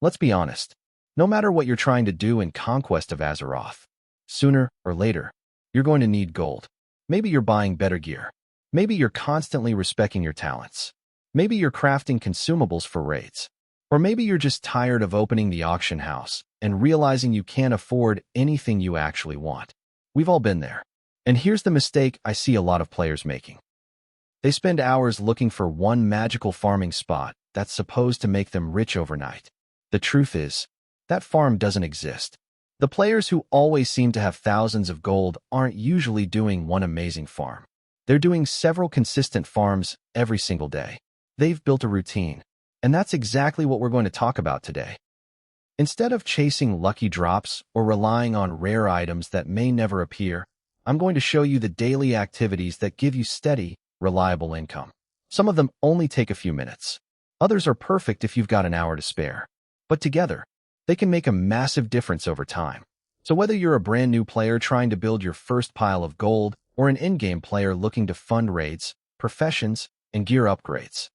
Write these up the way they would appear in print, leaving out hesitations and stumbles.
Let's be honest. No matter what you're trying to do in Conquest of Azeroth, sooner or later, you're going to need gold. Maybe you're buying better gear. Maybe you're constantly respecting your talents. Maybe you're crafting consumables for raids. Or maybe you're just tired of opening the auction house and realizing you can't afford anything you actually want. We've all been there. And here's the mistake I see a lot of players making. They spend hours looking for one magical farming spot that's supposed to make them rich overnight. The truth is, that farm doesn't exist. The players who always seem to have thousands of gold aren't usually doing one amazing farm. They're doing several consistent farms every single day. They've built a routine. And that's exactly what we're going to talk about today. Instead of chasing lucky drops or relying on rare items that may never appear, I'm going to show you the daily activities that give you steady, reliable income. Some of them only take a few minutes. Others are perfect if you've got an hour to spare. But together, they can make a massive difference over time. So whether you're a brand new player trying to build your first pile of gold or an in-game player looking to fund raids, professions, and gear upgrades,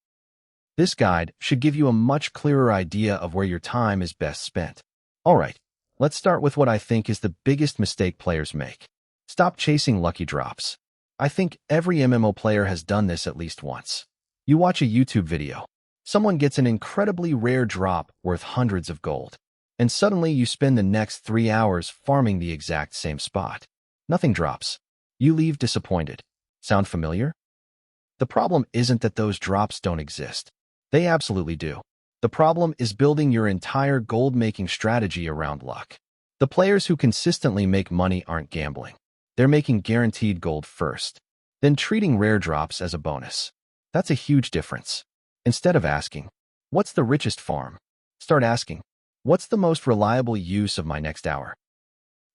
this guide should give you a much clearer idea of where your time is best spent. Alright, let's start with what I think is the biggest mistake players make. Stop chasing lucky drops. I think every MMO player has done this at least once. You watch a YouTube video. Someone gets an incredibly rare drop worth hundreds of gold. And suddenly you spend the next 3 hours farming the exact same spot. Nothing drops. You leave disappointed. Sound familiar? The problem isn't that those drops don't exist. They absolutely do. The problem is building your entire gold-making strategy around luck. The players who consistently make money aren't gambling. They're making guaranteed gold first, then treating rare drops as a bonus. That's a huge difference. Instead of asking, what's the richest farm? Start asking, what's the most reliable use of my next hour?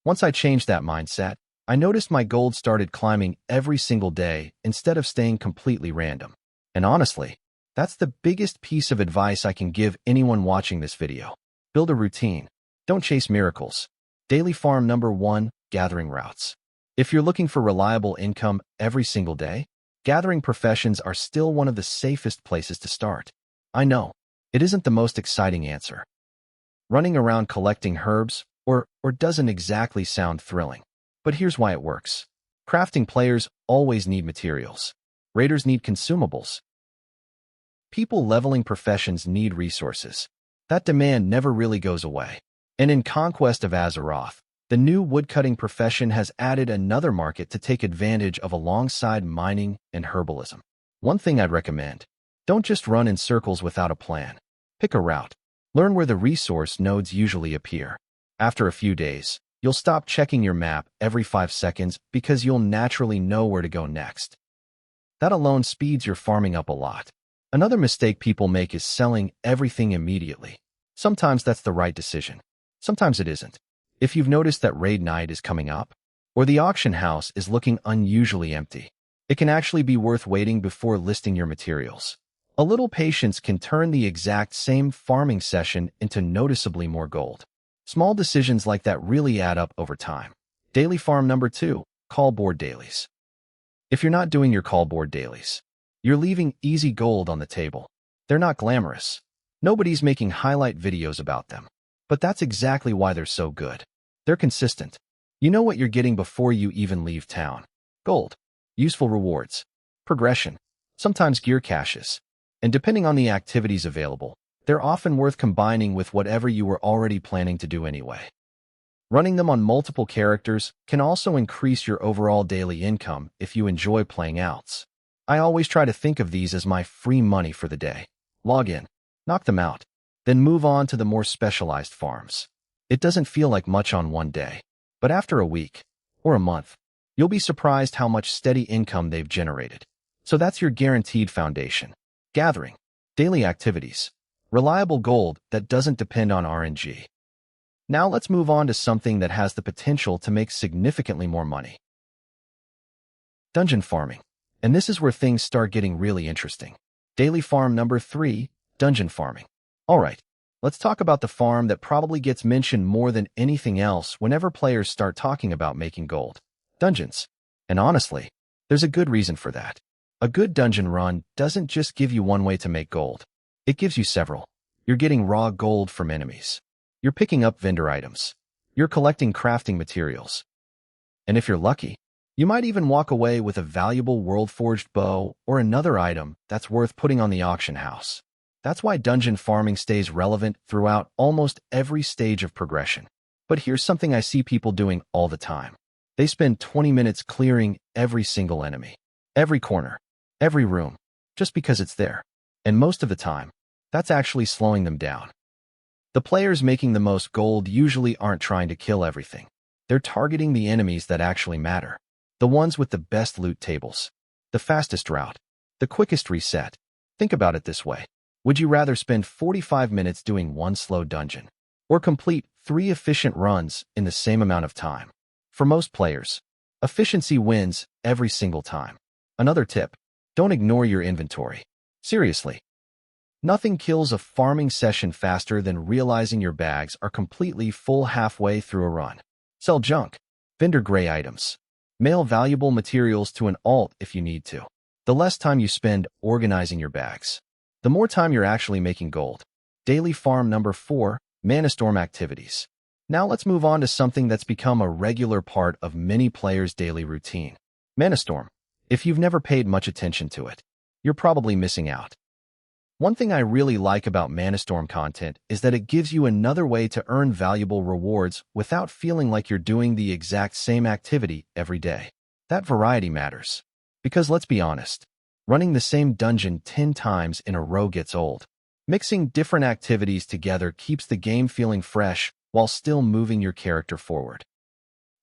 Once I changed that mindset, I noticed my gold started climbing every single day instead of staying completely random. And honestly, that's the biggest piece of advice I can give anyone watching this video. Build a routine. Don't chase miracles. Daily farm number 1, gathering routes. If you're looking for reliable income every single day, gathering professions are still one of the safest places to start. I know, it isn't the most exciting answer. Running around collecting herbs or doesn't exactly sound thrilling. But here's why it works. Crafting players always need materials. Raiders need consumables. People leveling professions need resources. That demand never really goes away. And in Conquest of Azeroth, the new woodcutting profession has added another market to take advantage of alongside mining and herbalism. One thing I'd recommend, don't just run in circles without a plan. Pick a route. Learn where the resource nodes usually appear. After a few days, you'll stop checking your map every 5 seconds because you'll naturally know where to go next. That alone speeds your farming up a lot. Another mistake people make is selling everything immediately. Sometimes that's the right decision. Sometimes it isn't. If you've noticed that raid night is coming up, or the auction house is looking unusually empty, it can actually be worth waiting before listing your materials. A little patience can turn the exact same farming session into noticeably more gold. Small decisions like that really add up over time. Daily farm number 2, call board dailies. If you're not doing your call board dailies, you're leaving easy gold on the table. They're not glamorous. Nobody's making highlight videos about them. But that's exactly why they're so good. They're consistent. You know what you're getting before you even leave town. Gold, useful rewards, progression, sometimes gear caches. And depending on the activities available, they're often worth combining with whatever you were already planning to do anyway. Running them on multiple characters can also increase your overall daily income if you enjoy playing outs. I always try to think of these as my free money for the day. Log in, knock them out, then move on to the more specialized farms. It doesn't feel like much on one day, but after a week or a month, you'll be surprised how much steady income they've generated. So that's your guaranteed foundation. Gathering, daily activities, reliable gold that doesn't depend on RNG. Now let's move on to something that has the potential to make significantly more money. Dungeon farming. And this is where things start getting really interesting. Daily farm number 3, dungeon farming. Alright, let's talk about the farm that probably gets mentioned more than anything else whenever players start talking about making gold. Dungeons. And honestly, there's a good reason for that. A good dungeon run doesn't just give you one way to make gold. It gives you several. You're getting raw gold from enemies. You're picking up vendor items. You're collecting crafting materials. And if you're lucky, you might even walk away with a valuable world-forged bow or another item that's worth putting on the auction house. That's why dungeon farming stays relevant throughout almost every stage of progression. But here's something I see people doing all the time. They spend 20 minutes clearing every single enemy, every corner, every room, just because it's there. And most of the time, that's actually slowing them down. The players making the most gold usually aren't trying to kill everything. They're targeting the enemies that actually matter. The ones with the best loot tables, the fastest route, the quickest reset. Think about it this way. Would you rather spend 45 minutes doing one slow dungeon, or complete 3 efficient runs in the same amount of time? For most players, efficiency wins every single time. Another tip, don't ignore your inventory. Seriously. Nothing kills a farming session faster than realizing your bags are completely full halfway through a run. Sell junk, vendor gray items, mail valuable materials to an alt if you need to. The less time you spend organizing your bags, the more time you're actually making gold. Daily farm number 4, Manatorm activities. Now let's move on to something that's become a regular part of many players' daily routine. Manatorm. If you've never paid much attention to it, you're probably missing out. One thing I really like about Manatorm content is that it gives you another way to earn valuable rewards without feeling like you're doing the exact same activity every day. That variety matters. Because let's be honest, running the same dungeon 10 times in a row gets old. Mixing different activities together keeps the game feeling fresh while still moving your character forward.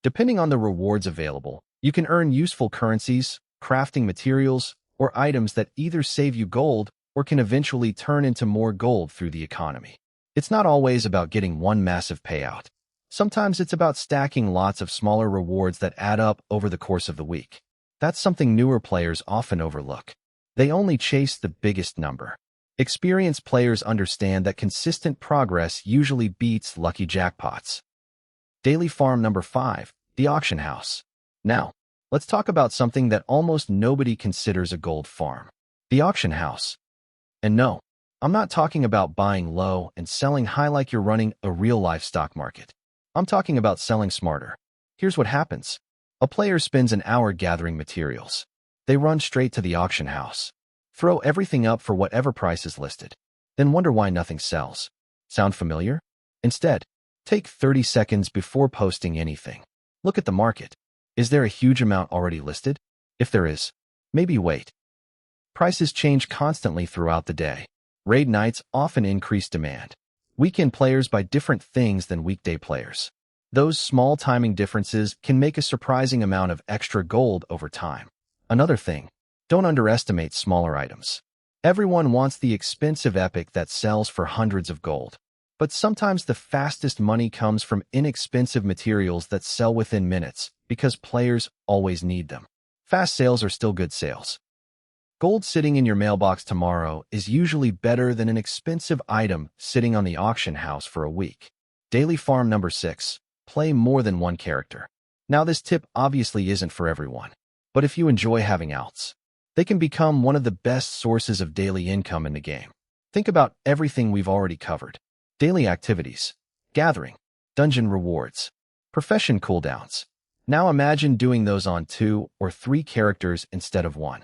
Depending on the rewards available, you can earn useful currencies, crafting materials, or items that either save you gold or can eventually turn into more gold through the economy. It's not always about getting one massive payout. Sometimes it's about stacking lots of smaller rewards that add up over the course of the week. That's something newer players often overlook. They only chase the biggest number. Experienced players understand that consistent progress usually beats lucky jackpots. Daily farm number 5, the auction house. Now, let's talk about something that almost nobody considers a gold farm. The auction house. And no, I'm not talking about buying low and selling high like you're running a real-life stock market. I'm talking about selling smarter. Here's what happens. A player spends an hour gathering materials. They run straight to the auction house. Throw everything up for whatever price is listed. Then wonder why nothing sells. Sound familiar? Instead, take 30 seconds before posting anything. Look at the market. Is there a huge amount already listed? If there is, maybe wait. Prices change constantly throughout the day. Raid nights often increase demand. Weekend players buy different things than weekday players. Those small timing differences can make a surprising amount of extra gold over time. Another thing, don't underestimate smaller items. Everyone wants the expensive epic that sells for hundreds of gold. But sometimes the fastest money comes from inexpensive materials that sell within minutes because players always need them. Fast sales are still good sales. Gold sitting in your mailbox tomorrow is usually better than an expensive item sitting on the auction house for a week. Daily farm number 6, play more than one character. Now this tip obviously isn't for everyone, but if you enjoy having alts, they can become one of the best sources of daily income in the game. Think about everything we've already covered. Daily activities, gathering, dungeon rewards, profession cooldowns. Now imagine doing those on 2 or 3 characters instead of 1.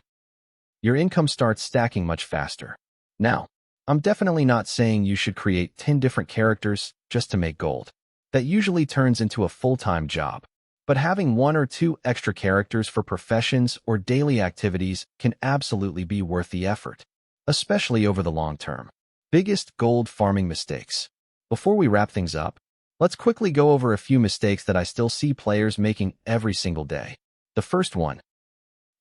Your income starts stacking much faster. Now, I'm definitely not saying you should create 10 different characters just to make gold. That usually turns into a full-time job. But having 1 or 2 extra characters for professions or daily activities can absolutely be worth the effort, especially over the long term. Biggest gold farming mistakes. Before we wrap things up, let's quickly go over a few mistakes that I still see players making every single day. The first one,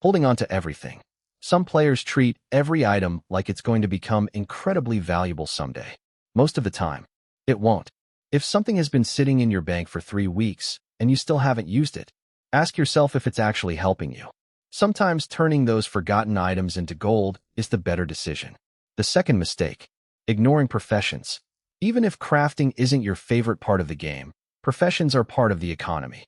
holding on to everything. Some players treat every item like it's going to become incredibly valuable someday. Most of the time, it won't. If something has been sitting in your bank for 3 weeks and you still haven't used it, ask yourself if it's actually helping you. Sometimes turning those forgotten items into gold is the better decision. The second mistake, ignoring professions. Even if crafting isn't your favorite part of the game, professions are part of the economy.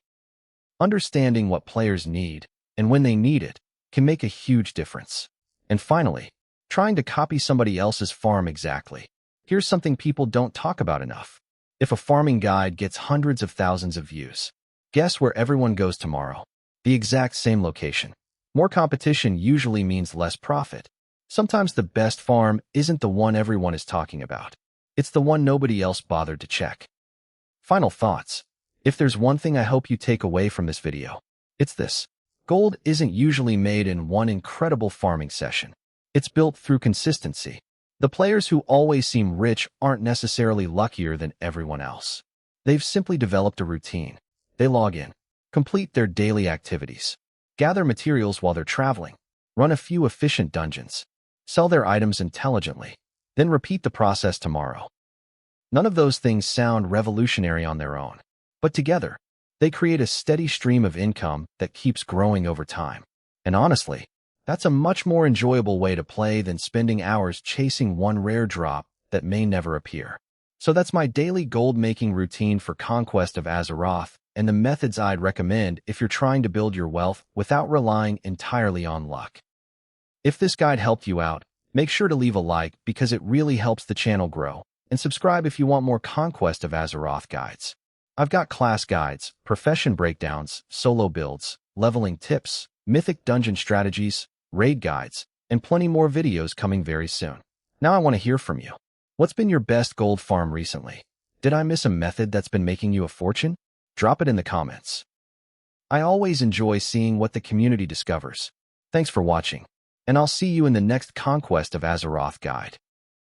Understanding what players need and when they need it can make a huge difference. And finally, trying to copy somebody else's farm exactly. Here's something people don't talk about enough. If a farming guide gets hundreds of thousands of views, guess where everyone goes tomorrow? The exact same location. More competition usually means less profit. Sometimes the best farm isn't the one everyone is talking about. It's the one nobody else bothered to check. Final thoughts. If there's one thing I hope you take away from this video, it's this. Gold isn't usually made in one incredible farming session. It's built through consistency. The players who always seem rich aren't necessarily luckier than everyone else. They've simply developed a routine. They log in, complete their daily activities, gather materials while they're traveling, run a few efficient dungeons, sell their items intelligently, then repeat the process tomorrow. None of those things sound revolutionary on their own, but together, they create a steady stream of income that keeps growing over time. And honestly, that's a much more enjoyable way to play than spending hours chasing one rare drop that may never appear. So that's my daily gold-making routine for Conquest of Azeroth, and the methods I'd recommend if you're trying to build your wealth without relying entirely on luck. If this guide helped you out, make sure to leave a like because it really helps the channel grow, and subscribe if you want more Conquest of Azeroth guides. I've got class guides, profession breakdowns, solo builds, leveling tips, mythic dungeon strategies, raid guides, and plenty more videos coming very soon. Now I want to hear from you. What's been your best gold farm recently? Did I miss a method that's been making you a fortune? Drop it in the comments. I always enjoy seeing what the community discovers. Thanks for watching, and I'll see you in the next Conquest of Azeroth guide.